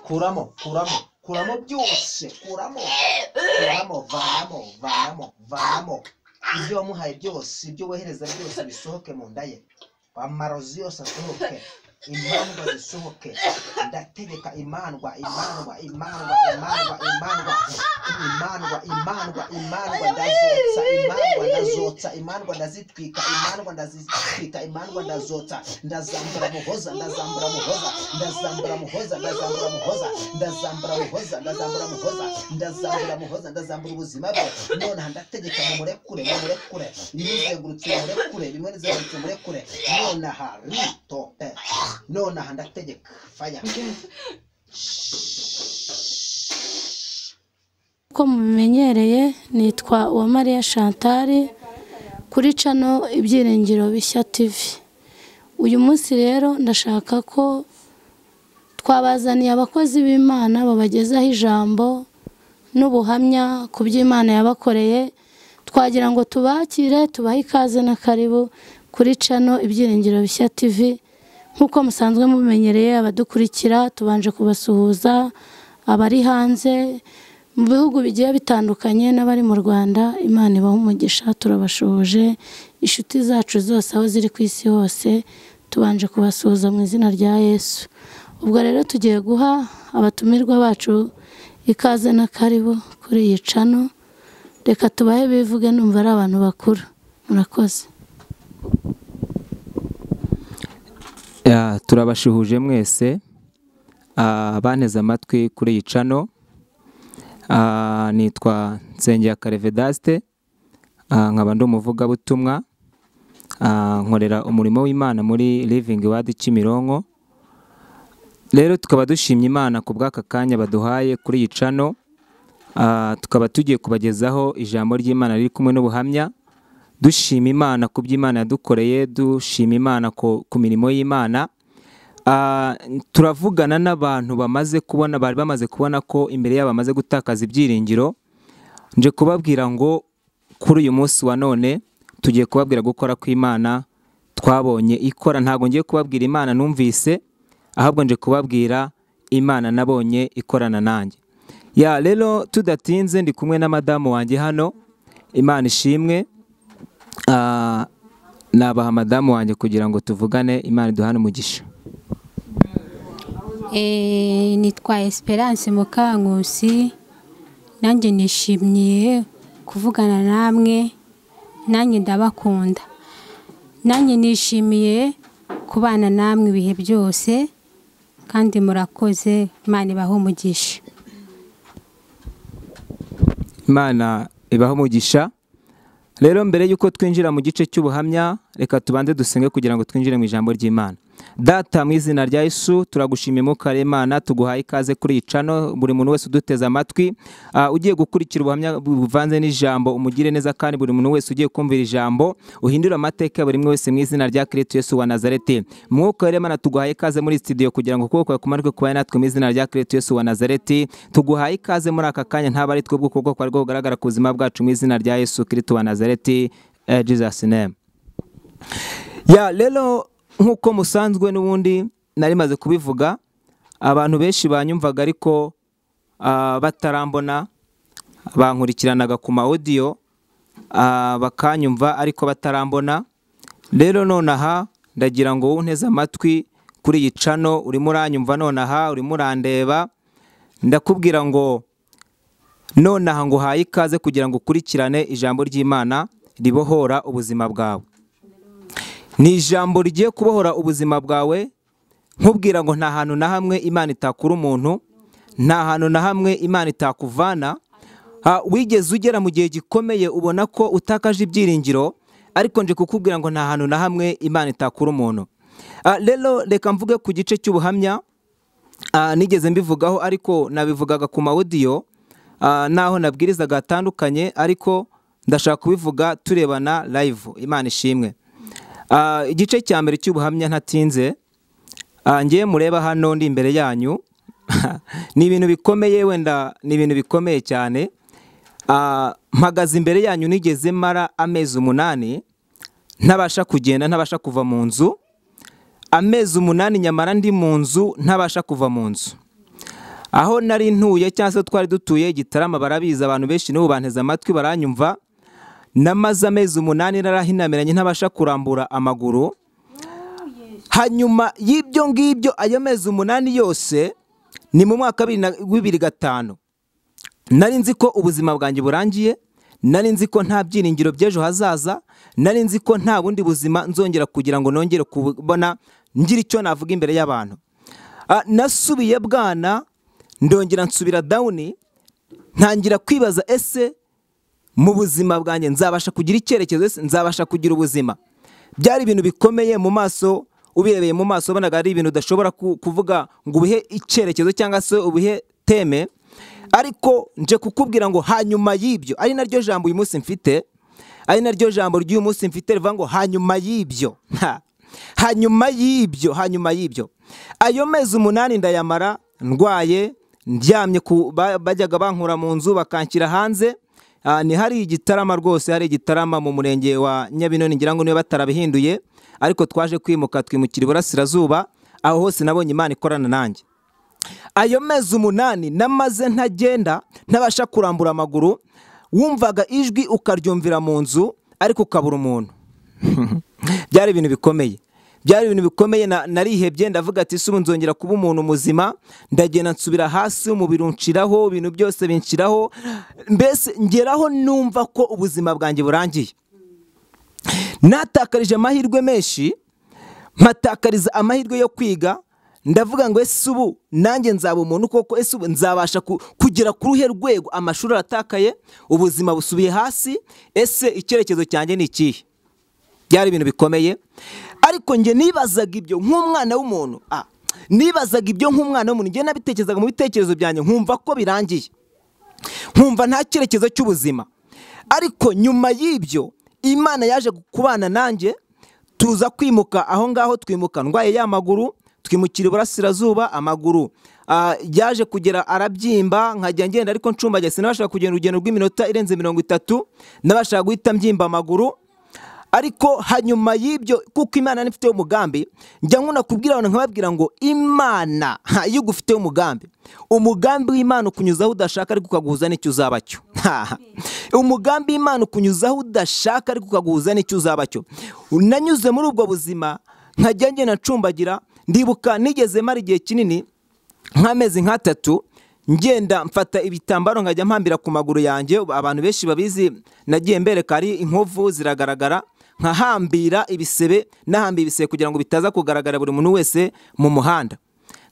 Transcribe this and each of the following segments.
kuramo byose, vanamo ibyo wamuhaye byose, ibyo wohereza byose bisohoke mu nda ye, amarozi yose asohoke, imandwa zisohoke, ndategeka imandwa ndazotsa, imandwa ndazitwika, imandwa ndazotsa, ndazambura muhoza, ndazambura ubuzima bwe, none ndategeka murekure, bimuzengurutse murekure, none ritote, none ndategeka faya. Uko mubimenyereye nitwa Uwamariya Chantal kuri channel Ibyiringiro Bishya TV. Uyu munsi rero ndashaka ko twabazaniye abakozi b'Imana babagezaho ijambo n'ubuhamya ku by'Imana yabakoreye. Twagira ngo tubakire, tubahe ikaze na karibu kuri channel Ibyiringiro Bishya TV. Nkuko musanzwe mumenyereye abadukurikira, tubanje kubasuhuza abari hanze mu bihugu bigiye bitandukanye n'abari mu Rwanda. Imana ibahe umugisha, turabashoje. Inshuti zacu zose aho ziri ku isi hose tubanje kubasuhuza mu izina rya Yesu. Ubwo rero tugiye guha abatumirwa bacu ikaze na karibu kuri iyi channel. Reka tubahe bivuge, numva ari abantu bakuru. Urakoze. Turabashuhuje mwese abanteze amatwi kuri iyi channel. Nitwa Nsengiyakarevedaste, nkaba ndi umuvugabutumwa, nkorera umurimo w'Imana muri Living Word Kimironko. Rero tukaba dushimye Imana ku bw'aka kanya baduhaye kuri iyi channel. Tukaba tugiye kubagezaho ijambo ry'Imana riri kumwe n'ubuhamya. Dushima Imana ku by'Imana yadukoreye, dushima Imana ku mirimo y'Imana. Turavugana n'abantu bari bamaze kubona ko imbere yabo bamaze gutakaza ibyiringiro. Nje kubabwira ngo kuri uyu munsi wa none tugiye kubabwira gukora kw'Imana twabonye ikora. Ntago ngiye kubabwira Imana numvise, ahubwo nje kubabwira Imana nabonye ikorana nanjye. Rero tudatinze ndi kumwe na madamu wanjye hano. Imana ishimwe. Nabaha madamu wanjye kugira ngo tuvugane. Imana iduhane umugisha. Nitwa Esperance Mukankusi. Nanjye nishimiye kuvugana namwe. Nanjye ndabakunda. Nanjye nishimiye kubana namwe ibihe byose, kandi murakoze. Imana ibahe umugisha. Imana ibahe umugisha. Rero mbere yuko twinjira mu gice cy'ubuhamya, reka tubanze dusenge kugira ngo twinjire mu ijambo ry'Imana. Data, mu izina rya Yesu turagushimiye mu karemana, tuguhaye ikaze kuri iyi channel. Buri muntu wese uduteze amatwi ugiye gukurikira ubuhamya buvanze n'ijambo, umugire neza, kandi buri muntu wese ugiye kumvira ijambo uhindura amateka buri wese mu izina rya Kristo Yesu wa Nazareti. Mwuka w'Imana tuguhaye ikaze muri studio kugira ngo ukuboko kumanurwe kubaye natwe mu izina rya Kristo Yesu wa Nazareti. Tuguhaye ikaze muri aka kanya, ntaba ari twebwe ukuboko kwa kugaragara ku buzima bwacu mu izina rya Yesu Kristo wa Nazareti. Jesus name. Rero nkuko musanzwe n'ubundi nari maze kubivuga, abantu benshi banyumvaga ariko batarambona, bankurikiranaga ku ma audio bakanyumva ariko batarambona. Rero nonaha ndagira ngo unteze amatwi kuri iyi channel, urimo uranyumva nonaha, urimo urandeba, ndakubwira ngo nonaha ngo haye ikaze kugira ngo ukurikirane ijambo ry'Imana ribohora ubuzima bwawe. Ni ijambo rigiye kubohora ubuzima bwawe, nkubwira ngo nta hantu na hamwe Imana itakura umuntu, nta hantu na hamwe Imana itakuvana. Wigeze ugera mu gihe gikomeye ubona ko utakaje ibyiringiro, ariko nje kukubwira ngo nta hantu na hamwe Imana itakura umuntu. Rero reka mvuge ku gice cy'ubuhamya. Nigeze mbivugaho ariko nabivugaga ku ma audio naho nabwirizaga atandukanye, ariko ndashaka kubivuga turebana live. Imana ishimwe. Igice cya mbere cy'ubuhamya ntatinze, ngiye mureba hano ndi imbere yanyu. Ni ibintu bikomeye, wenda ni ibintu bikomeye cyane. Mpagaze imbere yanyu nigeze mara amezi 8 ntabasha kugenda, ntabasha kuva mu nzu. Amezi 8 nyamara ndi mu nzu ntabasha kuva mu nzu. aho nari ntuye cyangwa se twari dutuye Gitarama barabizi, abantu benshi n'ubu banteze amatwi baranyumva. Namaze amezi 8 narahinamiranye ntabasha kurambura amaguru. Hanyuma y'ibyo ngibyo ayo mezi 8 yose ni mu mwaka 2005. Nari nzi ko ubuzima bwanjye burangiye, nari nzi ko nta byiringiro by'ejo hazaza, nari nzi ko nta bundi buzima nzongera kugira ngo nongere kubona ngira icyo navuga imbere y'abantu. Nasubiye bwana, ndongera nsubira down, ntangira kwibaza ese mu buzima bwanjye nzabasha kugira icyerekezo, ese nzabasha kugira ubuzima. Byari ibintu bikomeye mu maso, ubirebeye mu maso bonaga ari ibintu udashobora kuvuga ngo ubihe icyerekezo cyangwa se ubihe teme. Ariko nje kukubwira ngo hanyuma y'ibyo, ari naryo jambo uyu munsi mfite, ari naryo jambo ry'uyu munsi mfite rivuga ngo hanyuma y'ibyo. Hanyuma y'ibyo ayo mezi 8 ndayamara ndwaye, ndyamye bajyaga bankura mu nzu bakanshyira hanze. Ni hari Gitarama rwose, hari Gitarama mu murenge wa Nyabinoni, ngira ngo niyo batarabihinduye, ariko twaje kwimuka twimukira iburasirazuba, aho hose nabonye Imana ikorana nanjye. Ayo mezi 8 namaze ntagenda, ntabasha kurambura amaguru, wumvaga ijwi ukaryumvira mu nzu ariko ukabura umuntu. Byari ibintu bikomeye, byari ibintu bikomeye. Narihebye ndavuga ati subu nzongera kuba umuntu muzima. Ndagenda nsubira hasi, umubiri unshiraho, ibintu byose binshiraho, mbese ngeraho numva ko ubuzima bwanjye burangiye. Natakarije amahirwe menshi, mpatakariza amahirwe yo kwiga. Ndavuga ngo ese ubu nanjye nzaba umuntu koko, ese ubu nzabasha kugera ku ruhe rwego? Amashuri aratakaye, ubuzima busubiye hasi, ese icyerekezo cyanjye ni ikihe? Byari ibintu bikomeye. Ariko nge nibazaga ibyo nk'umwana w'umuntu, nibazaga ibyo nk'umwana w'umuntu, nge nabitekerezaga mu bitekerezo byanjye, nkumva ko birangiye, nkumva nta cyerekezo cy'ubuzima. Ariko nyuma y'ibyo Imana yaje kubana nanjye, tuza kwimuka aho ngaho, twimuka ndwaye ya maguru, twimukira iburasirazuba. Amaguru yaje kugera arabyimba, nkajya ngenda ariko ncumbagiye, sinabashaga kugenda urugendo rw'iminota irenze 30, nabashaga guhita mbyimba amaguru. Ariko hanyuma y'ibyo, kuko Imana nifite umugambi, njya nkuna kubwira abantu nkababwira ngo Imana iyo ugufite umugambi w'Imana ukunyuzaho udashaka ariko ukaguhuza n'icyo uzaba cyo. Umugambi w'Imana ukunyuzaho udashaka ariko ukaguhuza n'icyo uzaba cyo. Nanyuze muri ubwo buzima, nkajya ngenda ncumbagira. Ndibuka nigeze mara igihe kinini nk'amezi 3 ngenda mfata ibitambaro nkajya mpambira ku maguru yanjye. Abantu benshi babizi, nagiye mbereka ari inkovu ziragaragara, nkahambira ibisebe, nahambiye ibisebe kugira ngo bitaza kugaragara buri muntu wese mu muhanda.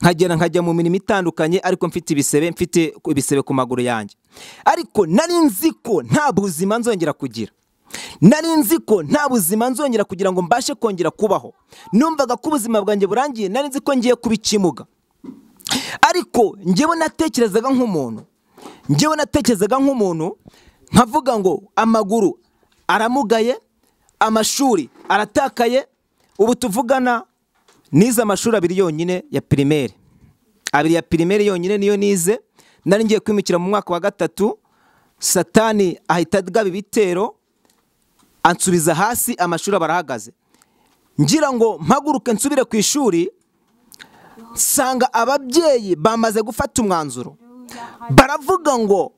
Nkajya mu mirimo itandukanye ariko mfite ibisebe ku maguru yanjye. Ariko nari nzi ko nta buzima nzongera kugira, nari nzi ko nta buzima nzongera kugira ngo mbashe kongera kubaho. Numvaga ko ubuzima bwanjye burangiye, nari nzi ko ngiye kubikimuga. Ariko njyewe natekerezaga nk'umuntu, nkavuga ngo amaguru aramugaye, amashuri aratakaye. Ubu tuvugana nize amashuri 2 yonyine ya primaire, 2 ya primaire yonyine niyo nize. Nari ngiye kwimukira mu mwaka wa 3, Satani ahita agaba ibitero ansubiza hasi, amashuri barahagaze. Ngira ngo mpaguruke nsubire ku ishuri, sanga ababyeyi bamaze gufata umwanzuro, baravuga ngo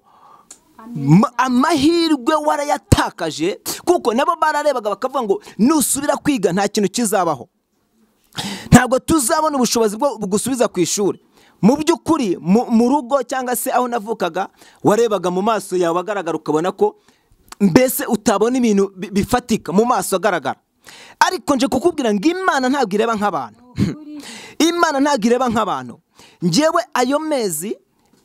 amahirwe warayatakaje, kuko nabo bararebaga bakavuga ngo nusubira kwiga nta kintu kizabaho, ntabwo tuzabona ubushobozi bwo gusubiza ku ishuri. Mu by'ukuri mu rugo cyangwa se aho navukaga, warebaga mu maso yawe agaragara ukabona ko mbese utabona ibintu bifatika mu maso agaragara. Ariko nje kukubwira ngo Imana ntabwo ireba nk'abantu. Imana ntabwo ireba nk'abantu. Njyewe ayo mezi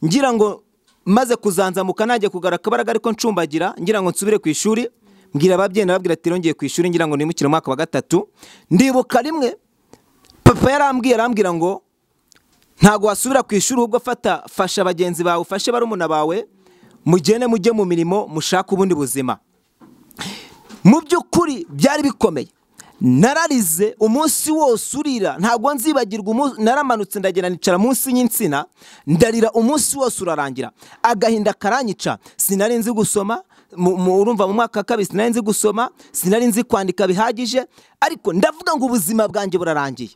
ngira ngo maze kuzanzamuka, najye kugara kabaraga ariko ncumbagira, ngira ngo nsubire ku ishuri. Mbwira ababyeyi nababwira ati rongeye ku ishuri, ngira ngo nimukire mu mwaka wa 3. Ndibuka rimwe papa arambwira ngo ntago wasubira ku ishuri, ubwo fasha bagenzi bawe, ufashe barumuna bawe, mujye mu mirimo, mushaka ubundi buzima. Mu by'ukuri byari bikomeye. Nararize umunsi wose urira, ntago nzibagirwa. Naramanutse ndagera nicara munsi y'insina, ndarira umunsi wose urarangira. Agahinda karanyica, sinari nzi gusoma. Urumva mu mwaka wa 2 sinari nzi gusoma, sinari nzi kwandika bihagije. Ariko ndavuga ngo ubuzima bwanjye burarangiye.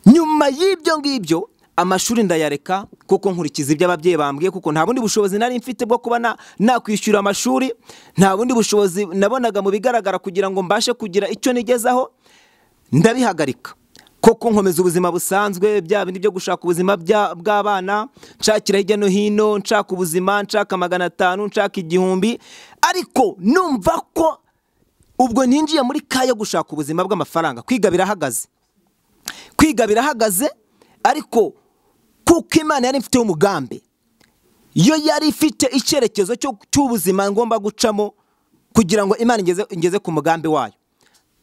Nyuma y'ibyo ngibyo amashuri ndayareka kuko nkurikiza ibyo ababyeyi bambwiye, kuko nta bundi bushobozi nari mfite bwo kuba nakwishyura amashuri, nta bundi bushobozi nabonaga mu bigaragara kugira ngo mbashe kugira icyo nigezaho. Ndabihagarika koko nkomeza ubuzima busanzwe, bya bindi byo gushaka ubuzima bw'abana, nshakira hirya no hino, nshaka ubuzima, nshaka 500, nshaka 1000, ariko numva ko ubwo ninjiye muri kaya gushaka ubuzima bw'amafaranga. Kwiga birahagaze, ariko kuko Imana yari ifite umugambi, yo yari ifite icyerekezo cy'ubuzima ngomba gucamo kugira ngo Imana ingeze ku mugambi wayo.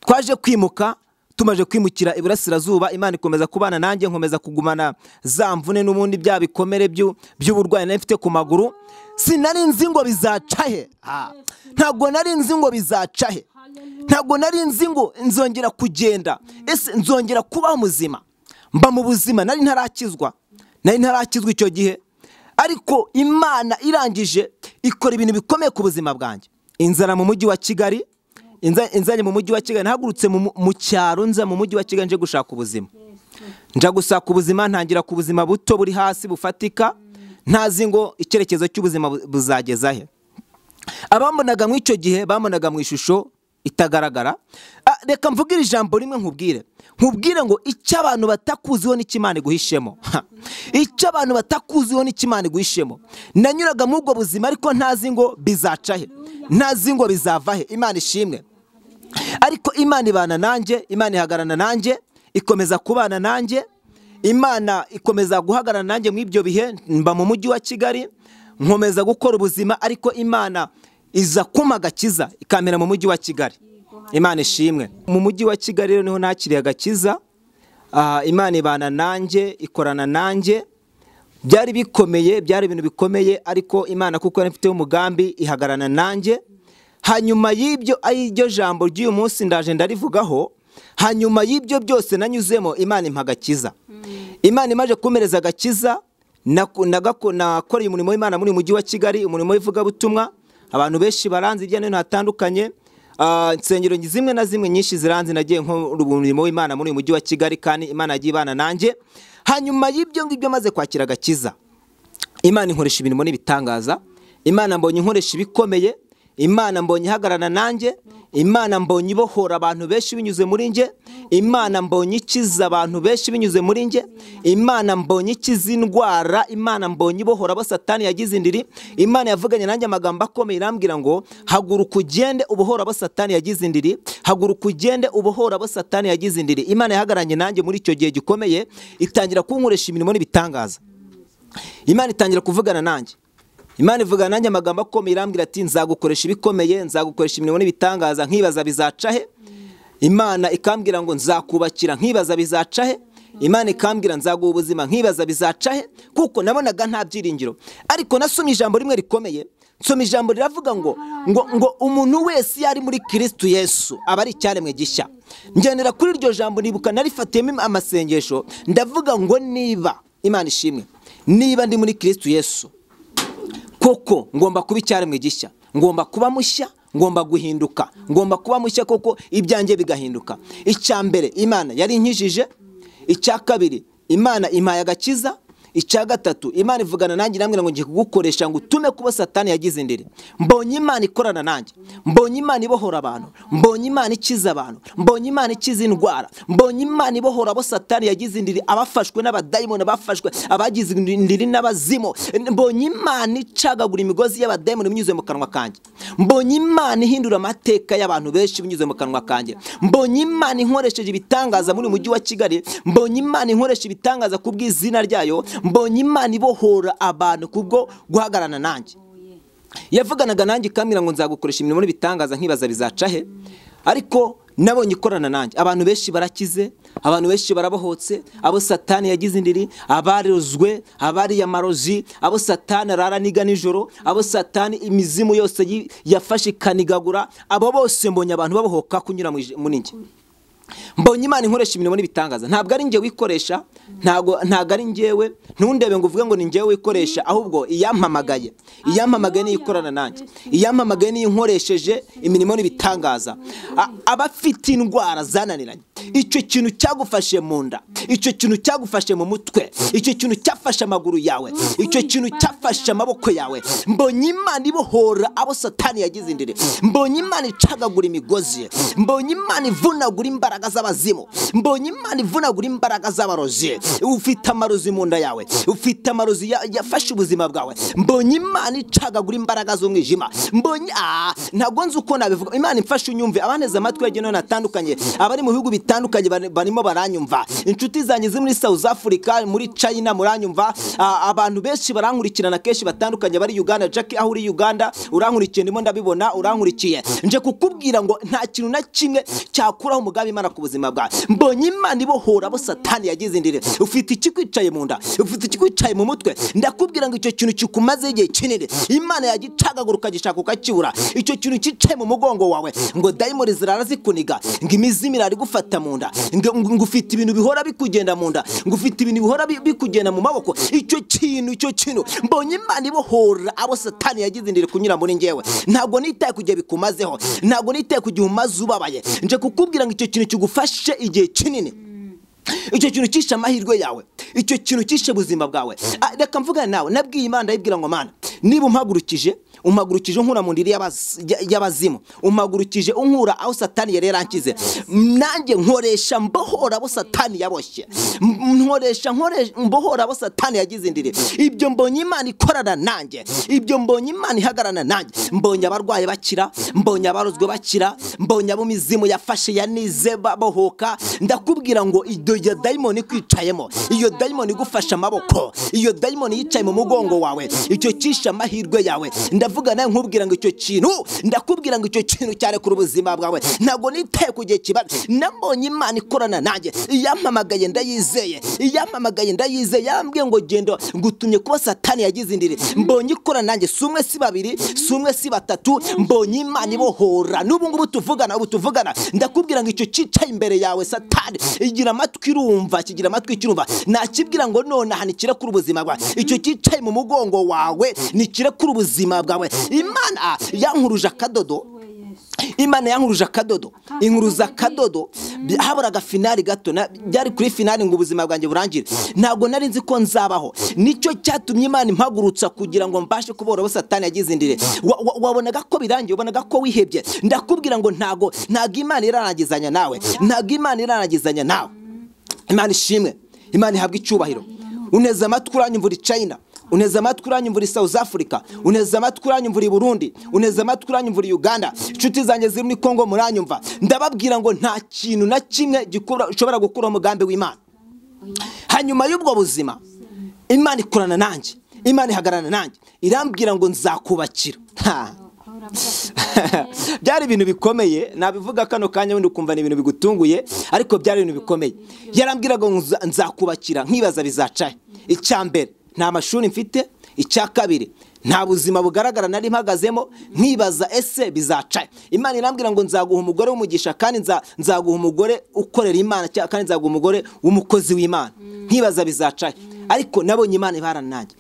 Twaje kwimuka, tumaje kwimukira iburasirazuba, Imana ikomeza kubana nanjye, nkomeza kugumana za mvune n'ubundi bya bikomere by'uburwayi nari mfite ku maguru. Sinari nzi ngo bizacahe, ntabwo nari nzi ngo bizacahe, ntabwo nari nzi ngo nzongera kugenda, ese nzongera kuba muzima. Mba mu buzima nari ntarakizwa icyo gihe, ariko Imana irangije ikora ibintu bikomeye ku buzima bwanjye. Inzara mu mujyi wa Kigali, inzanye mu mujyi wa Kigali, nahagurutse mu cyaro nza mu mujyi wa Kigali nje gushaka ubuzima. Nja gusaka ubuzima, ntangira ku buzima buto buri hasi bufatika, ntazi ngo icyerekezo cy'ubuzima buzageza he. Abambonaga mu icyo gihe bamonaga mu ishusho itagaragara. Reka mvugire ijambo rimwe nkubwire ngo icyo abantu batakuziho n'ikimana iguhishemo, icyo abantu batakuziho n'ikimana iguhishemo. Nanyuraga mu ubwo buzima ariko ntazi ngo bizacahe, ntazi ngo bizava he. Imana ishimwe. Ariko Imana ibana nanjye, Imana ihagarana nanjye, ikomeza kubana nanjye, Imana ikomeza guhagarana nanjye mu ibyo bihe. Mba mu mujyi wa Kigali, nkomeza gukora ubuzima, ariko Imana iza kumpa agakiza ikamera mu mujyi wa Kigali. Imana ishimwe. Mu mujyi wa Kigali rero niho nakiriye agakiza. Imana ibana nanjye, ikorana nanjye, byari bikomeye, byari ibintu bikomeye, ariko Imana kuko yari ifite umugambi ihagarana nanjye. Hanyuma y'ibyo iryo jambo ry'uyu munsi ndaje ndarivugaho. Hanyuma y'ibyo byose nanyuzemo, Imana impa agakiza. Imana imaje kumereza agakiza, nakoreye umurimo w'Imana muri mujyi wa Kigali, umurimo w'ivuga butumwa. Abantu benshi baranze ibyo n'ibintu hatandukanye, insengero zimwe na zimwe nyinshi ziranze. Nagiye nk'umurimo w'Imana muri mujyi wa Kigali, kandi Imana yagiye ibana nanjye. Hanyuma y'ibyo ngibyo maze kwakira agakiza, Imana inkoresha ibintu n'ibitangaza. Imana mbonye inkoresha ibikomeye, Imana mbonye ihagarana nanjye, Imana mbonye ibohora abantu benshi binyuze muri nge, Imana mbonye ikiza abantu benshi binyuze muri nge, Imana mbonye ikiza indwara, Imana mbonye ibohora abo Satani yagize indiri. Imana yavuganye nanjye amagambo akomeye, irambwira ngo haguruka ugende ubohora abo Satani yagize indiri, haguruka ugende ubohora abo Satani yagize indiri. Imana yahagaranye nanjye muri icyo gihe gikomeye, itangira kunkoresha imirimo n'ibitangaza. Imana itangira kuvugana nanjye, Imana ivugana nanjye amagambo akomeye, irambwira ati nzagukoresha ibikomeye, nzagukoresha imirimo n'ibitangaza. Nkibaza bizacahe. Imana ikambwira ngo nzakubakira, nkibaza bizacahe. Imana ikambwira nzaguha ubuzima, nkibaza bizacahe, kuko nabonaga nta byiringiro. Ariko nasomye ijambo rimwe rikomeye, nsoma ijambo riravuga ngo umuntu wese yari muri Kristo Yesu aba ari icyaremwe gishya. Ngendera kuri iryo jambo, nibuka narifatiyemo amasengesho, ndavuga ngo niba, Imana ishimwe, niba ndi muri Kristo Yesu, koko ngomba kuba icyaremwe gishya, ngomba kuba mushya, ngomba guhinduka, ngomba kuba mushya koko ibyanjye bigahinduka. Icya mbere, Imana yari inkijije. Icya kabiri, Imana impaye agakiza. Icya gatatu, Imana ivugana nanjye, irambwira ngo ngiye kugukoresha ngo utume kuba Satani yagize indiri. Mbonye Imana ikorana nanjye, mbonye Imana ibohora abantu, mbonye Imana ikiza abantu, mbonye Imana ikiza indwara, mbonye Imana ibohora abo Satani yagize indiri, abafashwe n'abadayimoni, abafashwe abagize indiri n'abazimo. Mbonye Imana icagagura imigozi y'abadayimoni binyuze mu kanwa kanjye. Mbonye Imana ihindura amateka y'abantu benshi binyuze mu kanwa kanjye. Mbonye Imana inkoresheje ibitangaza muri mujyi wa Kigali. Mbonye Imana inkoresha ibitangaza kubw'izina ryayo. Mbonye Imana ibohora abantu kubwo guhagarana nanjye. Yavuganaga nanjye ikambwira ngo nzagukoresha imirimo n'ibitangaza, nkibaza bizacahe. Ariko nabonye ikorana nanjye, abantu benshi barakize, abantu benshi barabohotse, abo Satani yagize indiri, abarozwe, abari amarozi, abo Satani arara niga nijoro, abo Satani imizimu yose yafashe ikanigagura, abo bose mbonye abantu babohoka kunyura muri nge. mbonye Imana inkoresha imirimo n'ibitangaza. Ntabwo ari njye wikoresha, ntabwo ari njyewe, ntundebe ngo uvuge ngo ni njyewe wikoresha, ahubwo iyampamagaye niyo ikorana nanjye, iyampamagaye niyo inkoresheje imirimo n'ibitangaza. Abafite indwara zananiranye, icyo kintu cyagufashe mu nda, icyo kintu cyagufashe mu mutwe, icyo kintu cyafashe amaguru yawe, icyo kintu cyafashe amaboko yawe, mbonye Imana ibohora abo Satani yagize indiri, mbonye Imana icagagura imigozi, mbonye Imana ivunagura imbaraga z'abazimu, mbonye Imana ivunagura imbaraga z'amarozi. Ufite amarozi mu nda yawe, ufite amarozi yafashe ubuzima bwawe, mbonye Imana icagagura imbaraga z'umwijima, mbonye ntabwo nzi uko nabivuga. Imana imfashe unyumve, abaneze amatwi yagenwe natandukanye, abari mu bihugu bitandukanye barimo baranyumva, inshuti zanjye ziri muri South Africa, muri China muranyumva, abantu benshi barankurikirana kenshi batandukanye, bari Uganda. Jackie aho uri Uganda urankurikiye, ndimo ndabibona urankurikiye. Nje kukubwira ngo nta kintu na kimwe cyakuraho umugambi Imana ku buzima bwawe. Mbonye Imana ibohora abo Satani yagize indiri. Ufite ikikwicaye mu nda, ufite ikikwicaye mu mutwe, ndakubwira ngo icyo kintu kikumaze igihe kinini, Imana yagicagagura ukagishaka ukakibura. Icyo kintu kicaye mu mugongo wawe, ngo dayimoni zirarazikuniga, ngo imizimu irari gufata mu nda, ngo ufite ibintu bihora bikugenda mu nda, ngo ufite ibintu bihora bikugenda mu maboko. Icyo kintu mbonye Imana ibohora abo Satani yagize indiri kunyura muri njyewe. Ntabwo nitaye kujya bikumazeho, ntabwo nitaye kujya umaze ubabaye. Nje kukubwira ngo icyo kintu kigufashe igihe kinini, icyo kintu kishe amahirwe yawe, icyo kintu kishe ubuzima bwawe. Reka mvugane nawe, nabwiye Imana ndayibwira ngo Mana, niba umpagurukije unkura mu ndiri y'abazimu, umpagurukije unkura aho Satani yari yarankize, nanjye nkoresha mbohora abo Satani yaboshye, mbohora abo Satani yagize indiri. Ibyo mbonye Imana ikorana nanjye, ibyo mbonye Imana ihagarana nanjye. Mbonye abarwaye bakira, mbonye abarozwe bakira, mbonye abo mizimu yafashe yanize babohoka. Ndakubwira ngo iyo dayimoni kwicayemo, iyo dayimoni igufasha amaboko, iyo dayimoni yicaye mu mugongo wawe, icyo kisha amahirwe yawe. Ndavuga nawe nkubwira ngo icyo kintu, ndakubwira ngo icyo kintu cyane kuri ubuzima bwawe. Ntabwo nitaye kugiye kibazo, nabonye Imana ikorana nanjye, iyampamagaye ndayizeye, yambwiye ngo genda ngutumye kuba Satani yagize indiri. Mbonye ikorana nanjye, si umwe si babiri, si umwe si batatu, mbonye Imana ibohora. N'ubu ngubu tuvugana, ndakubwira ngo icyo cyicaye imbere yawe Satani, igira amatwi irumva, kigira amatwi kirumva, nakibwira ngo none hanikira kuri ubuzima bwawe. Icyo cyicaye mu mugongo wawe nikira kuri ubuzima bwawe. Imana yankuruje akadodo, Imana yankuruje akadodo, inkuruza akadodo, haburaga finali gato, byari kuri finali ngo ubuzima bwanjye burangire. Ntabwo nari nzi ko nzabaho, nicyo cyatumye Imana impagurutsa kugira ngo mbashe kubora abo Satani yagize indire. Wabonaga ko birangiye, wabonaga ko wihebye. Ndakubwira ngo ntago Imana iranagizanya nawe, ntago Imana iranagizanya nawe. Imana ishimwe, Imana ihabwa icyubahiro. Uneze amatwi uranyumvira China, uneze amatwi uranyumvira South Africa, uneze amatwi uranyumvira Burundi, uneze amatwi uranyumvira Uganda, inshuti zanjye ziri muri Kongo muranyumva. Ndababwira ngo nta kintu na kimwe gishobora gukura umugambi w'Imana. Hanyuma y'ubwo buzima Imana ikorana nanjye, Imana ihagarana nanjye, irambwira ngo nzakubakira. Byari ibintu bikomeye, nabivuga kano kanya wenda ukumva ni ibintu bigutunguye, ariko byari ibintu bikomeye. Yarambwiraga ngo nzakubakira, nkibaza bizaca. Icyambere nta mashuri mfite, icya kabiri nta buzima bugaragara nari mpagazemo, nkibaza ese bizaca. Imana irambwira ngo nzaguha umugore w'umugisha, kandi nzaguha umugore ukorera Imana, kandi nzaguha umugore w'umukozi w'Imana. Nkibaza bizaca, ariko nabonye Imana ibarana nanjye.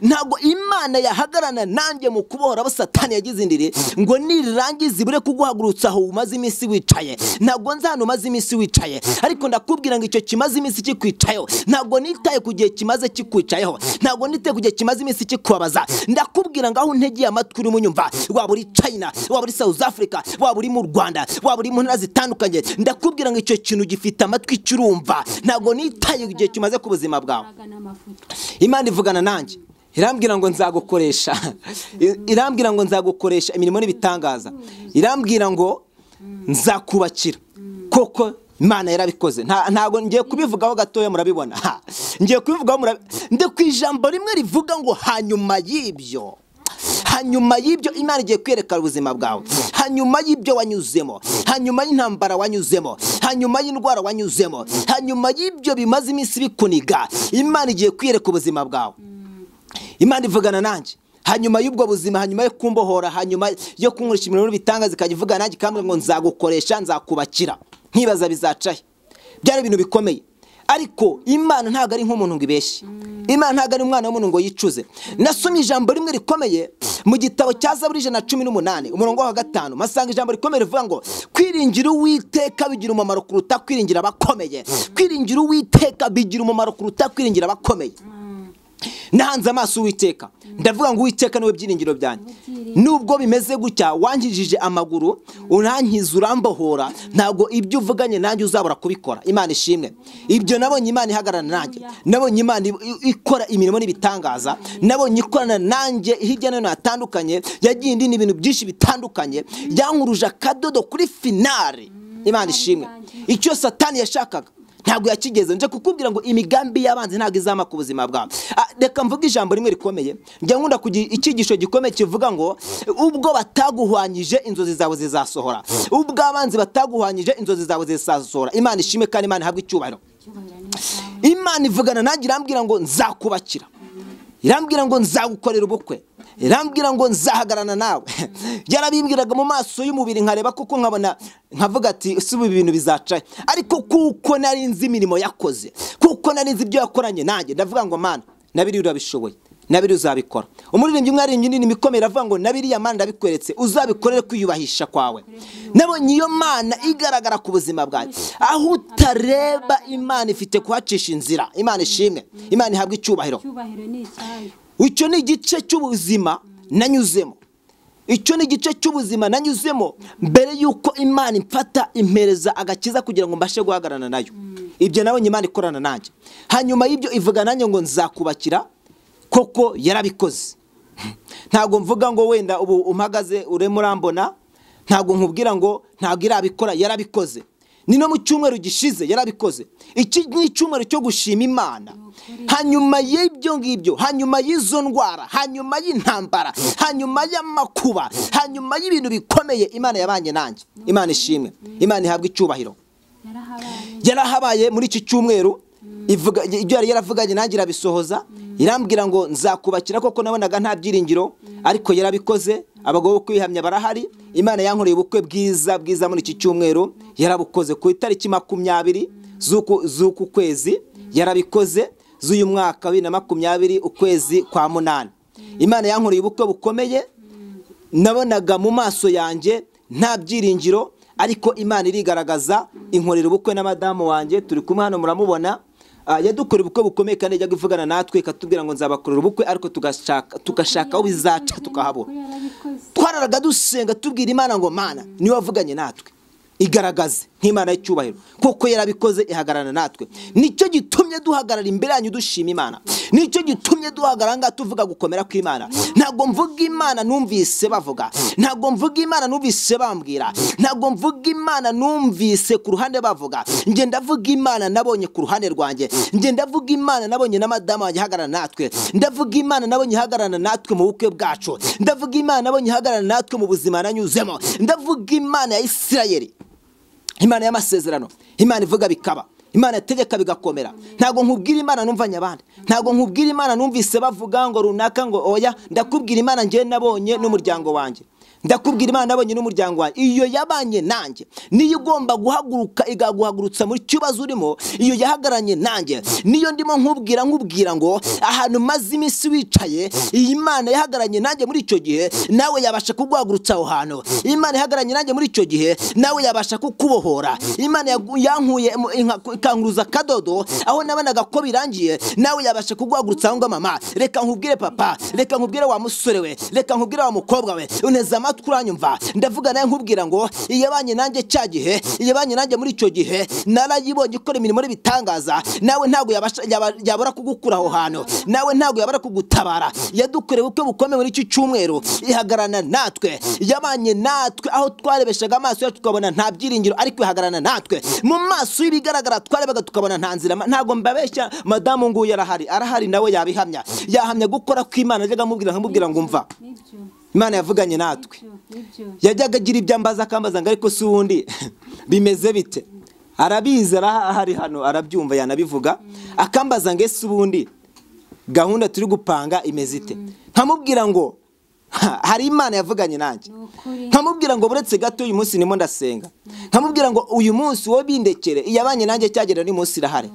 Ntago Imana yahagarana nanjye mu kubohora abo Satani yagize indiri ngo nirangiza ibure kuguhagurutsa aho umaze iminsi wicaye. Ntago nzano umaze iminsi wicaye, ariko ndakubwira ngo icyo kimaze iminsi kikwicayeho, ntago nitaye ku gihe kimaze kikwicayeho, ntago nitaye ku gihe kimaze iminsi kikubabaza. Ndakubwira ngo aho ntegeye amatwi uri munyumva, waba uri China, waba uri South Africa, waba uri mu Rwanda, waba uri mu ntara zitandukanye, ndakubwira ngo icyo kintu gifite amatwi kirumva. Ntago nitaye ku gihe kimaze ku buzima bwawe. Imana ivugana nanjye, irambwira ngo nzagukoresha, irambwira ngo nzagukoresha imirimo n'ibitangaza, irambwira ngo nzakubakira. Koko Imana yarabikoze. Ntago ngiye kubivugaho gatoya, murabibona. Ngiye kubivugaho nde ku ijambo rimwe rivuga ngo hanyuma y'ibyo, hanyuma y'ibyo Imana igiye kwerekana ubuzima bwawe. Hanyuma y'ibyo wanyuzemo, hanyuma y'intambara wanyuzemo, hanyuma y'indwara wanyuzemo, hanyuma y'ibyo bimaze iminsi bikuniga, Imana igiye kwiyereka ubuzima bwawe. Imana ivugana nanjye. Hanyuma y'ubwo buzima, hanyuma yo kumbohora, hanyuma yo kunkoresha imirimo n'ibitangaza, ikajya ivuga nanjye kandi ngo nzagukoresha, nzakubakira. nkibaza bizacahe. Byari ibintu bikomeye, ariko Imana ntago ari nk'umuntu ngo ibeshye. Imana ntago ari umwana w'umuntu ngo yicuze. Nasomye ijambo rimwe rikomeye mu gitabo cya Zaburi 118 umurongo wa 5, masanga ijambo rikomeye rivuga ngo kwiringira Uwiteka bigira umumaro kuruta kwiringira abakomeye. Kwiringira Uwiteka bigira umumaro kuruta kwiringira abakomeye. Nahanze amaso Uwiteka, ndavuga ngo Uwiteka niwe byiringiro byanjye. Nubwo bimeze gutya, wankijije amaguru, unankiza, urambohora, ntabwo ibyo uvuganye nanjye uzabura kubikora. Imana ishimwe. Ibyo nabonye Imana ihagarana nanjye, nabonye Imana ikora imirimo n'ibitangaza, nabonye ikorana nanjye hirya no hino hatandukanye, yagiye indi ibintu byinshi bitandukanye, yankuruje akadodo kuri finale. Imana ishimwe. Icyo Satani yashakaga ntabwo yakigeze. Nje kukubwira ngo imigambi y'abanzi ntabwo izama ku buzima bwawe. Reka mvuga ijambo rimwe rikomeye, njya nkunda kugira icyigisho gikomeye kivuga ngo ubwo bataguhwanyije inzozi zawe zizasohora. Ubwo abanzi bataguhwanyije inzozi zawe zizasohora. Imana ishimwe kandi Imana ihabwe icyubahiro. Imana ivugana nanjye irambwira ngo nzakubakira, irambwira ngo nzagukorera ubukwe, irambwira ngo nzahagarana nawe. Yarabimbwiraga mu maso y'umubiri nkareba kuko nkabona, nkavuga ati subu ibintu bizacaye. Ariko kuko nari nzi imirimo yakoze, kuko nari nzi ibyo yakoranye nanjye, ndavuga ngo Mana nabiri urabishoboye, nabiri uzabikora. Umuririmbyi mwarimbyi nini mikomera avuga ngo nabiri ya Mana ndabikweretse, uzabikorere kwiyubahisha kwawe. Nabonye iyo Mana igaragara ku buzima bwawe, aho utareba Imana ifite kuhacisha inzira. Imana ishimwe, Imana ihabwe icyubahiro. Icyo ni igice cy'ubuzima nanyuzemo. Icyo ni igice cy'ubuzima nanyuzemo mbere yuko Imana imfata impereza agakiza kugira ngo mbashe guhagarana nayo. Ibyo nabonye Imana ikorana nanjye. Hanyuma y'ibyo ivuga nanjye ngo nzakubakira, koko yarabikoze. Ntago mvuga ngo wenda ubu umpagaze uremo urambona, ntago nkubwira ngo ntago irabikora, yarabikoze. Ni no mu cyumweru gishize yarabikoze. Iki ni icyumweru cyo gushima Imana. Hanyuma y'ibyo ngibyo, hanyuma y'izo ndwara, hanyuma y'intambara, hanyuma y'amakuba, hanyuma y'ibintu bikomeye, Imana yabanye nanjye. Imana ishimwe, Imana ihabwe icyubahiro. Yarahabaye muri iki cyumweru, ivuga ibyo yari yaravuganye nanjye irabisohoza. Irambwira ngo nzakubakira, koko nabonaga nta byiringiro, ariko yarabikoze. Abagabo bo kwihamya barahari. Imana yankoreye ubukwe bwiza muri iki cyumweru, yarabukoze ku itariki 20 z'uku kwezi, yarabikoze z'uyu mwaka 2020 ukwezi kwa 8. Imana yankoreye ubukwe bukomeye, nabonaga mu maso yanjye nta byiringiro, ariko Imana irigaragaza, inkorera ubukwe na madamu wanjye, turi kumwe hano muramubona. Yadukora ubukwe bukomeye kandi yajya guvugana natwe, ikatubwira ngo nzabakorera ubukwe, ariko tugashaka aho bizaca tukahabura. Twararaga dusenga tubwira Imana ngo Mana niwe wavuganye natwe, igaragaze nk'Imana y'icyubahiro, kuko yarabikoze ihagarana natwe. Nicyo gitumye duhagarara imbere yanyu dushima Imana, nicyo gitumye duhagarara nga tuvuga gukomera kw'Imana. Ntago mvuga Imana numvise bavuga, ntago mvuga Imana numvise bambwira, ntago mvuga Imana numvise ku ruhande bavuga. Nge ndavuga Imana nabonye ku ruhande rwanjye, nge ndavuga Imana nabonye na madamu wanjye hagarana natwe, ndavuga Imana nabonye hagarana natwe mu bukwe bwacu, ndavuga Imana nabonye hagarana natwe mu buzima nanyuzemo, ndavuga Imana ya Isirayeli, Imana y'amasezerano, Imana ivuga bikaba, Imana yategeka bigakomera. Ntago nkubwira Imana numvanye abandi, ntago nkubwira Imana numvise bavuga ngo runaka ngo oya. Ndakubwira Imana ngiye nabonye n'umuryango wanjye, ndakubwira Imana nabonye n'umuryango wanjye. Iyo yabanye nanjye niyo igomba guhaguruka igaguhagurutsa muri kibazo urimo. Iyo yahagaranye nanjye niyo ndimo nkubwira ngo ahantu maze iminsi wicaye, iyi Imana yahagaranye nanjye muri icyo gihe, nawe yabasha kuguhagurutsa aho hantu. Imana yahagaranye nanjye muri icyo gihe, nawe yabasha kukubohora. Imana yankuye ikankuruza kadodo aho nabonaga ko birangiye, nawe yabasha kuguhagurutsa aho ngo mama, reka nkubwire papa, reka nkubwire wa musore we, reka nkubwire wa mukobwa we, uneza kuranyumva. Ndavuga naye nkubwira ngo iyabanye nanjye cya gihe, iyabanye nanjye muri icyo gihe, narayibonye ikora imirimo n'ibitangaza. Nawe ntago yabura kugukura aho hantu, nawe ntago yabura kugutabara. Yadukoreye ubukwe bukomeye muri iki cyumweru, ihagarana natwe, yabanye natwe aho twarebeshaga amaso yacu tukabona nta byiringiro, ariko ihagarana natwe mu maso y'ibigaragara twarebaga tukabona nta nzira. Ntago mbabeshya, madamu nguyu arahari, nawe yabihamya, yahamya gukora kw'Imana. Najyaga nkamubwira ngo umva, Imana yavuganye natwe. Yajyaga agira ibyo ambaza, akambaza ngo ariko si ubundi bimeze bite. Arabizi, arahari hano, arabyumva, yanabivuga. Akambaza ngo ese ubundi gahunda turi gupanga imeze ite. Nkamubwira ngo hari Imana yavuganye nanjye nkamubwira ngo buretse gato uyu munsi nimo ndasenga, nkamubwira ngo uyu munsi wo bindekere iyabanye nanjye cyagera ni munsi irahari,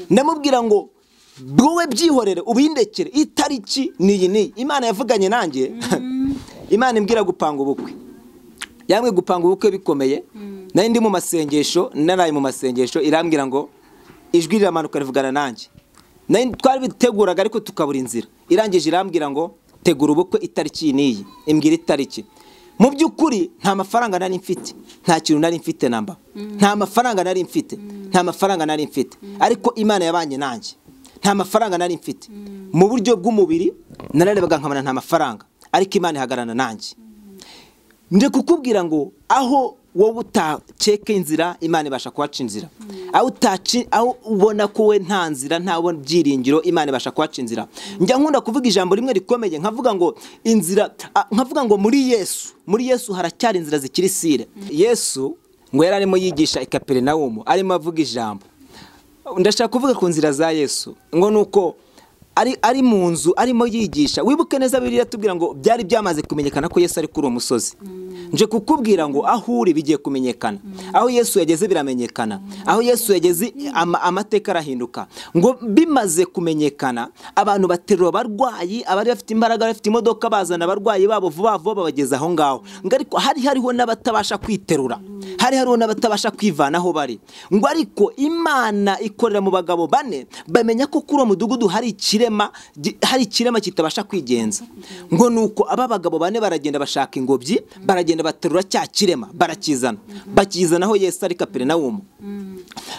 ndamubwira ngo wowe byihorere ubindekere itariki niyi Imana yavuganye nanjye. Imana imbwira gupanga ubukwe, yamwe gupanga ubukwe bikomeye, nari ndi mu masengesho, naraye mu masengesho, irambwira ngo ijwi riramanuka rivugana nanjye, nari twari biteguraga ariko tukabura inzira, irangije irambwira ngo tegura ubukwe itariki niyi, imbwira itariki. Mu by'ukuri nta mafaranga nari mfite, nta kintu nari mfite namba, nta mafaranga nari mfite, nta mafaranga nari mfite, ariko Imana yabanye nanjye. Nta mafaranga nari mfite, mu buryo bw'umubiri nararebaga nkabona nta mafaranga, ariko Imana ihagarana nanjye. Nje kukubwira ngo aho wowe utaceka inzira, Imana ibasha kuhaca inzira. Aho ubona ko we nta nzira, nta byiringiro, Imana ibasha kuhaca inzira. Njya nkunda kuvuga ijambo rimwe rikomeye, nkavuga ngo inzira, nkavuga ngo muri Yesu haracyari inzira zikiri sire. Yesu ngo yari arimo yigisha i Kaperinawumu, arimo avuga ijambo. Ndashaka kuvuga ku nzira za Yesu ngo nuko ari mu nzu arimo yigisha. Wibuke neza Bibiliya tubwira ngo byari byamaze kumenyekana ko Yesu ari kuri uwo musozi. Nje kukubwira ngo aho uri bigiye kumenyekana, aho Yesu yageze biramenyekana, aho Yesu yageze amateka arahinduka. Ngo bimaze kumenyekana abantu baterura abarwayi, abari bafite imbaraga, bafite imodoka, bazana abarwayi babo vuba vuba babageza aho ngaho. Ngo ariko hariho n'abatabasha kwiterura, hariho n'abatabasha kwivana aho bari. Ngo ariko Imana ikorera mu bagabo bane bamenya ko kuri uwo mudugudu hari ikirema kitabasha kwigenza. Ngo nuko aba bagabo bane baragenda bashaka ingobyi, baragenda baterura cya kirema, bakizana aho Yesu ari Kaperinawumu.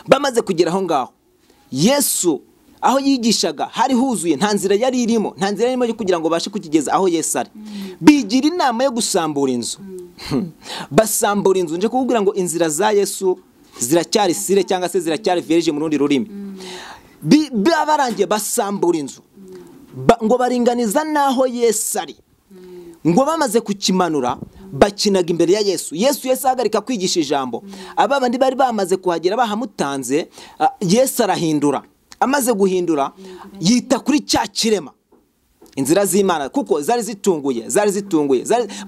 Bamaze kugera aho ngaho, Yesu aho yigishaga hari huzuye, nta nzira yari irimo yo kugira ngo bashe kukigeza aho Yesu ari. Bigira inama yo gusambura inzu. Basambura inzu. Nje kukubwira ngo inzira za Yesu ziracyari sire, cyangwa se ziracyari vierge mu rundi rurimi. Barangiye basambura inzu, ngo baringaniza naho Yesu ari. Ngo bamaze kukimanura bakinaga imbere ya Yesu ahagarika kwigisha ijambo. Aba bandi bari bamaze kuhagera bahamutanze, Yesu arahindura. Amaze guhindura yita kuri cya kirema. Inzira z'Imana kuko zari zitunguye,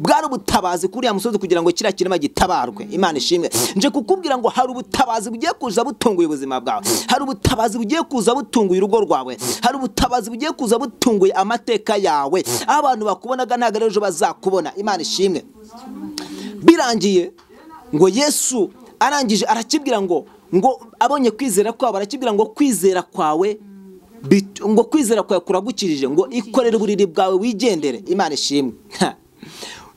bwari ubutabazi kuri ya musozi kugira ngo kiriya kirema gitabarwe. Imana ishimwe. Nje kukubwira ngo hari ubutabazi bugiye kuza butunguye ubuzima bwawe, hari ubutabazi bugiye kuza butunguye urugo rwawe, hari ubutabazi bugiye kuza butunguye amateka yawe. Abantu bakubonaga ntago ejo bazakubona. Imana ishimwe. Birangiye ngo Yesu arangije arakibwira ngo abonye kwizera kwawe, arakibwira ngo kwizera kwawe kuragukirije, ngo ikorere uburiri bwawe wigendere. Imana ishimwe.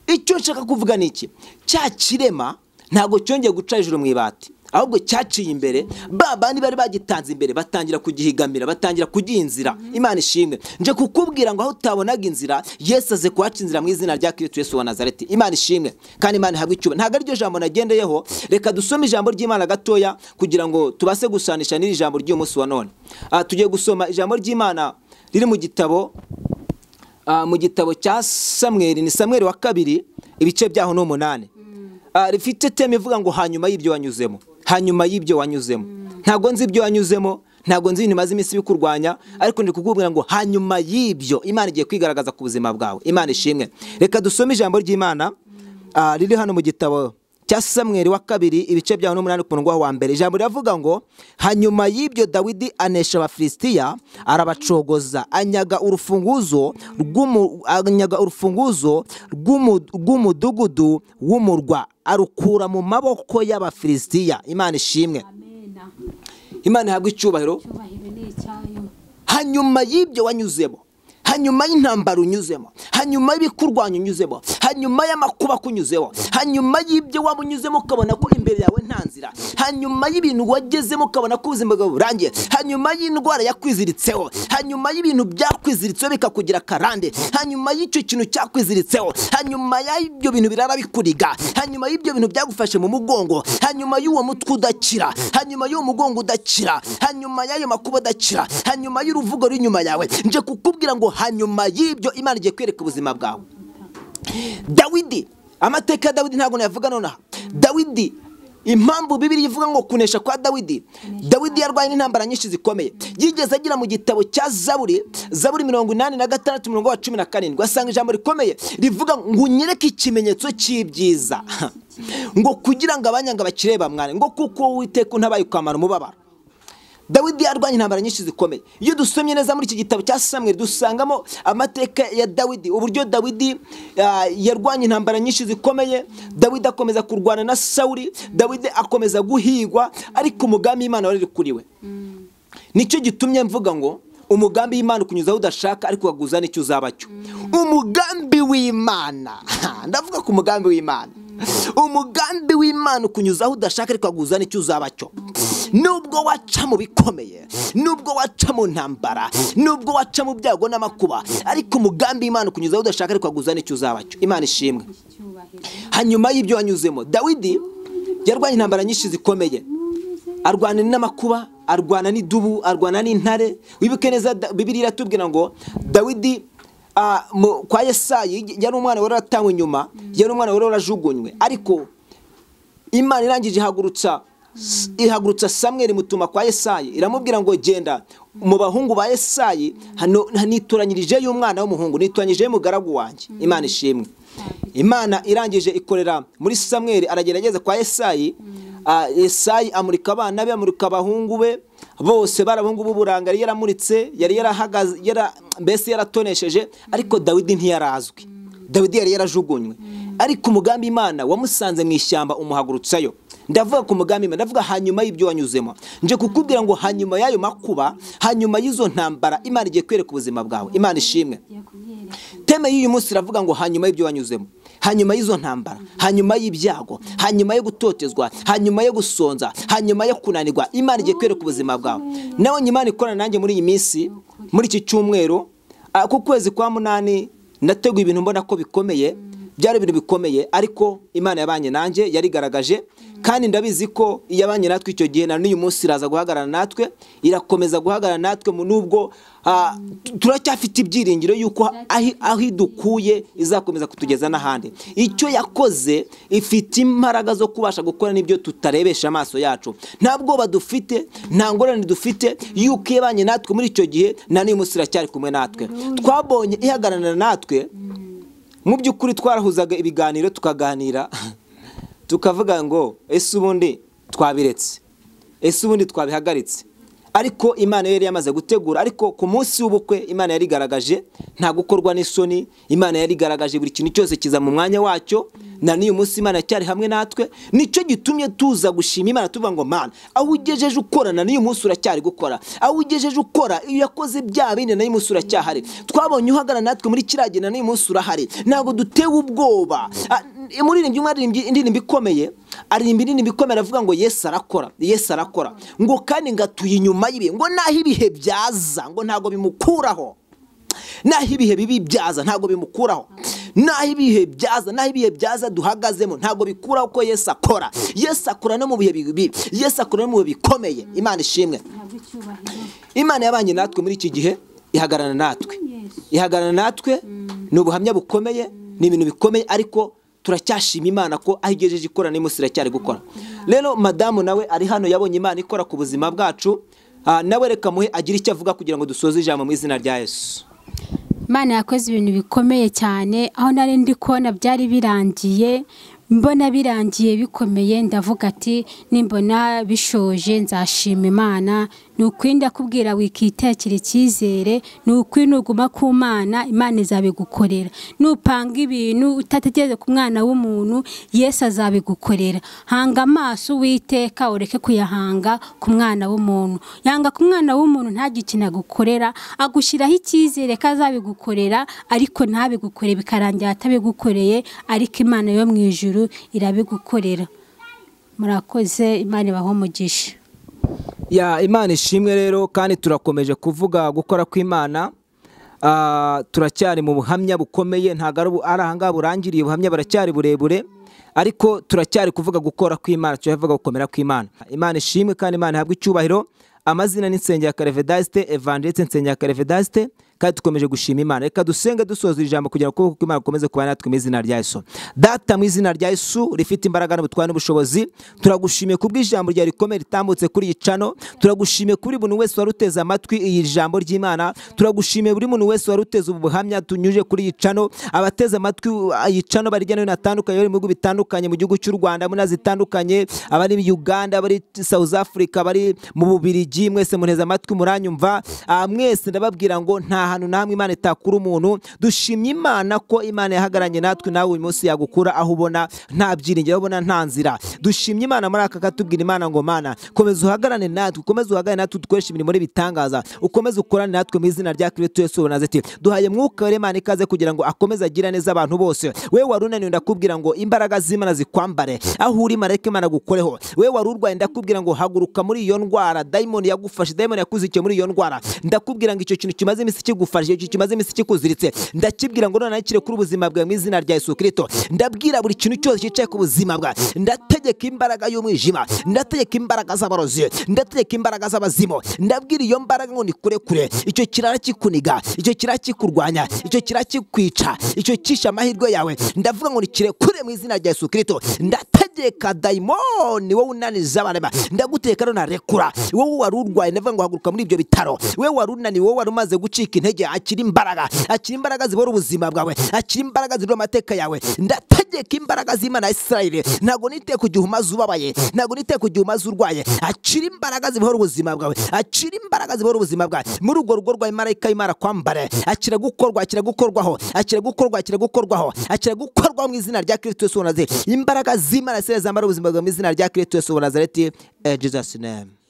Icyo nshaka kuvuga ni iki? Cya kirema ntago cyongeye guca hejuru mu ibati, ahubwo cyaciye imbere. Bandi bari bagitanze imbere batangira kugihigamira, batangira kuginzira. Imana ishimwe. Nje kukubwira ngo aho utabonaga inzira, Yesu aze kuhaca inzira mu izina rya Kristo Yesu wa Nazareti. Imana ishimwe. Kandi Imana ihabwe icyubahiro. Ntago ari ryo jambo nagendeyeho. Reka dusome ijambo ry'Imana gatoya kugira ngo tubase gusanisha n'iri jambo ry'uyu munsi wa none. Tugiye gusoma ijambo ry'Imana riri mu gitabo cya Samweli, ni Samweli wa kabiri, ibice byaho no 8. Rifite teme ivuga ngo hanyuma y'ibyo wanyuzemo. Hanyuma y'ibyo wanyuzemo. Ntago nzi ibyo wanyuzemo, ntago nzi ibintu maze iminsi bikurwanya, ariko ndi kukubwira ngo hanyuma y'ibyo Imana igiye kwigaragaza ku buzima bwawe. Imana ishimwe. Reka dusome ijambo ry'Imana riri hano mu gitabo cya Samweli wa kabiri, ibice byaho no 8 ku murongo wa mbere. Ijambo riravuga ngo hanyuma y'ibyo Dawidi anesha Abafilisitiya, arabacogoza, anyaga urufunguzo rw'umudugudu w'umurwa, arukura mu maboko y'Abafilisitiya. Imana ishimwe. Imana ihabwe icyubahiro. Hanyuma y'ibyo wanyuzemo, hanyuma y'intambara unyuzemo, hanyuma y'ibikurwanya unyuzemo, hanyuma y'amakuba kunyuzemo, hanyuma y'ibyo wabunyuzemo ukabona ko imbere yawe nta nzira, hanyuma y'ibintu wagezemo ukabona ko ubuzima bwawe burangiye, hanyuma y'indwara yakwiziritseho, hanyuma y'ibintu byakwiziritseho bikakugira karande, hanyuma y'icyo kintu cyakwiziritseho, hanyuma y'ibyo bintu birara bikuriga, hanyuma y'ibyo bintu byagufashe mu mugongo, hanyuma y'uwo mutwe udakira, hanyuma y'uwo mugongo udakira, hanyuma y'ayo makuba udakira, hanyuma y'uruvugo ruri inyuma yawe. Nje kukubwira ngo hanyuma y'ibyo Imana igiye kwereka ubuzima bwawe. Dawidi, amateka ya Dawidi ntabwo nayavuga nonaha. Dawidi impamvu Bibiliya ivuga ngo kunesha kwa Dawidi yarwanye n'intambara nyinshi zikomeye. Yigeze agira mu gitabo cya Zaburi 86 umurongo wa 17 asanga ijambo rikomeye rivuga ngo unyereke ikimenyetso cy'ibyiza ngo kugira ngo abanyanga bakireba mwana ngo kuko Uwiteka ntabaye kwamara umubabaro. Dawidi yarwanye intambara nyinshi zikomeye. Iyo dusomye neza muri iki gitabo cya Samuel dusangamo amateka ya Dawidi, uburyo Dawidi yarwanye intambara nyinshi zikomeye. Dawidi akomeza kurwana na Sauli, Dawidi akomeza guhigwa, ariko umugambi w'Imana wari kuri we. Nicyo gitumye mvuga ngo umugambi w'Imana ukunyuzaho udashaka ariko waguza nicyo uzabacyo. Umugambi w'Imana, ndavuga ku mugambi w'Imana. Umugambi w'Imana ukunyuzaho udashaka ariko waguza nicyo uzabacyo. Nubwo waca mu bikomeye, nubwo waca mu ntambara, nubwo waca mu byago n'amakuba, ariko umugambi w'Imana ukunyuzaho udashaka ariko waguza nicyo uzabacyo. Imana ishimwe. Hanyuma y'ibyo wanyuzemo, Dawidi yarwanye intambara nyinshi zikomeye. Arwana n'amakuba, arwana n'idubu, arwana n'intare. Wibuke neza Bibiliya iratubwira ngo Dawidi kwa Yesayi yari umwana wari waratanywe nyuma, yari umwana wari warajugunywe, ariko Imana irangije ihagurutsa Samuel mutuma kwa Yesayi, iramubwira ngo genda mu bahungu ba Yesayi nitoranyirije y'umwana w'umuhungu, nitoranyirije y'umugaragu wanjye. Imana ishimwe. Imana irangije ikorera muri Samuel, aragerageza kwa Yesayi. Yesayi amurika abana be, amurika abahungu be bose, barabungu b'uburanga yaramuritse, yari yarahagaze, mbese yaratonesheje, ariko Dawidi ntiyarazwi. Dawidi yari yarajugunywe, ariko umugambi Imana wamusanze mu ishyamba umuhagurutsayo. Ndavuga ku mugambi Imana, ndavuga hanyuma y'ibyo wanyuzemo. Nje kukubwira ngo hanyuma y'ayo makuba, hanyuma y'izo ntambara, Imana igiye kwereka ubuzima bwawe. Imana ishimwe. Teme y'uyu munsi iravuga ngo hanyuma y'ibyo wanyuzemo, hanyuma y'izo ntambara, hanyuma y'ibyago, hanyuma yo gutotezwa, hanyuma yo gusonza, hanyuma yo kunanirwa, Imana igiye kwereka ubuzima bwawe. Nawe Imana ikorana nanjye muri iyi minsi, muri iki cyumweru, ku kwezi kwa 8 nateguye ibintu mbona ko bikomeye, byari ibintu bikomeye, ariko Imana yabanye nanjye, yarigaragaje, kandi ndabizi ko iyabanye natwe icyo gihe na n'uyu munsi iraza guhagarara natwe, irakomeza guhagarara natwe nubwo turacyafite ibyiringiro yuko aho idukuye izakomeza kutugeza n'ahandi. Icyo yakoze ifite imbaraga zo kubasha gukora n'ibyo tutarebesha amaso yacu. Nta bwoba dufite, nta ngorane dufite, yuko iyabanye natwe muri icyo gihe na n'uyu munsi iracyari kumwe natwe. Twabonye ihagarara natwe. Mu by'ukuri twarahuzaga ibiganiro tukaganira tukavuga ngo ese ubundi twabiretse, ese ubundi twabihagaritse, ariko Imana yari yamaze gutegura. Ariko ku munsi w'ubukwe Imana yarigaragaje, nta gukorwa n'isoni. Imana yarigaragaje, buri kintu cyose kiza mu mwanya wacyo, na n'uyu munsi Imana cyari hamwe natwe. Nicyo gitumye tuza gushima Imana, tuvuga ngo Mana, aho ugejeje ukorana n'uyu munsi uracyari gukora, aho ugejeje ukora iyo yakoze bya bindi na n'uyu munsi uracyahari. Twabonye uhagarara natwe muri kirage na n'uyu munsi urahari, ntabwo dutewe ubwoba. Umuririmbyi indirimbo ikomeye, aririmba indirimbo ikomeye, avuga ngo Yesu arakora, Yesu arakora, ngo kandi ngatuye inyuma y'ibihe, ngo naho ibihe byaza ngo ntabwo bimukuraho, naho ibihe bibi byaza ntabwo bimukuraho, naho ibihe byaza duhagazemo ntabwo bikuraho ko Yesu akora. Yesu akora no mu bihe bibi, Yesu akora no mu bihe bikomeye. Imana ishimwe. Imana yabanye natwe muri iki gihe, ihagarana natwe, ihagarana natwe. Ni ubuhamya bukomeye, ni ibintu bikomeye, ariko turacyashima Imana ko aho igejeje ikora n'umunsi iracyari gukora. Rero madamu nawe ari hano, yabonye Imana ikora ku buzima bwacu. Nawe reka muhe agira icyo avuga kugira ngo dusoze ijambo mu izina rya Yesu. Imana yakoze ibintu bikomeye cyane, aho nari ndi kubona byari birangiye, mbona birangiye bikomeye, ndavuga ati nimbona bishoje nzashima Imana. Nukwinda kubwira wikitekere icyizere, nukwinuguma ku Mana, Imana izabigukorera. Nupanga ibintu utategereze ku mwana w'umuntu, Yesu azabigukorera. Hanga amaso Uwiteka, ureke kuyahanga ku mwana w'umuntu. Yanga ku mwana w'umuntu ntagikina gukorera, agushyiraho icyizere ko azabigukorera, ariko ntabigukore bikarangira atabigukoreye, ariko Imana yo mu ijuru irabigukorera. Murakoze, Imana ibahe umugisha. Imana ishimwe rero, kandi turakomeje kuvuga gukora kw'Imana. Turacyari mu buhamya bukomeye, ntago ari ahangaha burangiriye, ubuhamya baracyari burebure, ariko turacyari kuvuga gukora kw'Imana, turavuga gukomera kw'Imana. Imana ishimwe kandi Imana ihabwe icyubahiro. Amazina ni Nsengiyakarevedaste, Evangeliste Nsengiyakarevedaste, kandi dukomeje gushima Imana. Reka dusenge dusoza ijambo kugira ngo ukuboko kw'Imana gukomeze kubana natwe mu izina rya Yesu. Data, mu izina rya Yesu rifite imbaraga n'ubutware n'ubushobozi, turagushimiye kubw'ijambo rya rikomeye ritambutse kuri iyi cano. Turagushimiye kuri buri wese waruteze amatwi iyi jambo ry'Imana. Turagushimiye buri muntu wese waruteze ubu buhamya tunyuje kuri iyi cano, abateze amatwi iyi cano bari hirya no hino hatandukanye, bari mu bihugu bitandukanye, mu gihugu cy'u Rwanda, mu ntara zitandukanye, abari mu Uganda, abari South Africa, bari mu Bubiligi, mwese muneze amatwi muranyumva. Mwese ndababwira ngo nta hantu namwe Imana itakura umuntu. Dushimye Imana ko Imana yahagaranye natwe, nawe uyu munsi yagukura aho ubona nta byiringiro, ubona nta nzira. Dushimye Imana muri aka katubwira Imana ngo Mana komeza uhagarane natwe, ukomeze uhagarane natwe, dukoreshe imirimo n'ibitangaza, ukomeze ukorane natwe mu izina rya Kristo Yesu Nazareti. Duhaye mwuka wera Imana ikaze kugira ngo akomeze agira neza abantu bose. Wewe warunaniwe ndakubwira ngo imbaraga z'Imana zikwambare, aho uri mareke Imana gukoreho. Wewe warurwaye ndakubwira ngo haguruka muri iyo ndwara, daimoni yagufashe, daimoni yakuzikiye muri iyo ndwara, ndakubwira ngo icyo kintu kimaze iminsi kigufashe, icyo kimaze iminsi kikuziritse, ndakibwira ngo none kire kuri ubuzima bwawe mu izina rya Yesu Kristo. Ndabwira buri kintu cyose cyicaye ku buzima bwawe, ndategeka imbaraga y'umwijima, ndategeka imbaraga z'amarozi, ndategeka imbaraga z'abazimo, ndabwira iyo mbaraga ngo nikure kure, icyo kirara kikuniga, icyo kirara kikurwanya, icyo kirara kikwica, icyo kisha amahirwe yawe, ndavuga ngo nikire kure mu izina rya Yesu Kristo. Ndategeka daimoni wowe unaniza abantu, ndagutegeka none rekura. Wowe warurwaye ndavuga ngo haguruka muri ibyo bitaro, wewe warunaniwe, wowe warumaze gucika intege, akira imbaraga zibora ubuzima bwawe, akira imbaraga zibora amateka yawe. Ndategeka imbaraga z'Imana ya Isirayeli, ntago niteye kugihe umaze ubabaye, ntago niteye kugihe umaze urwaye, akira imbaraga zibora ubuzima bwawe, akira imbaraga zibora ubuzima bwawe. Muri urwo rugo rwa marayika w'Imana kwambare, akira gukorwa, akira gukorwaho, akira gukorwa, akira gukorwaho, akira gukorwaho mu izina rya Kristo Yesu Nazareti. Imbaraga z'Imana zambara ubuzima bwawe mu izina rya Kristo Yesu Nazareti. Jesus name.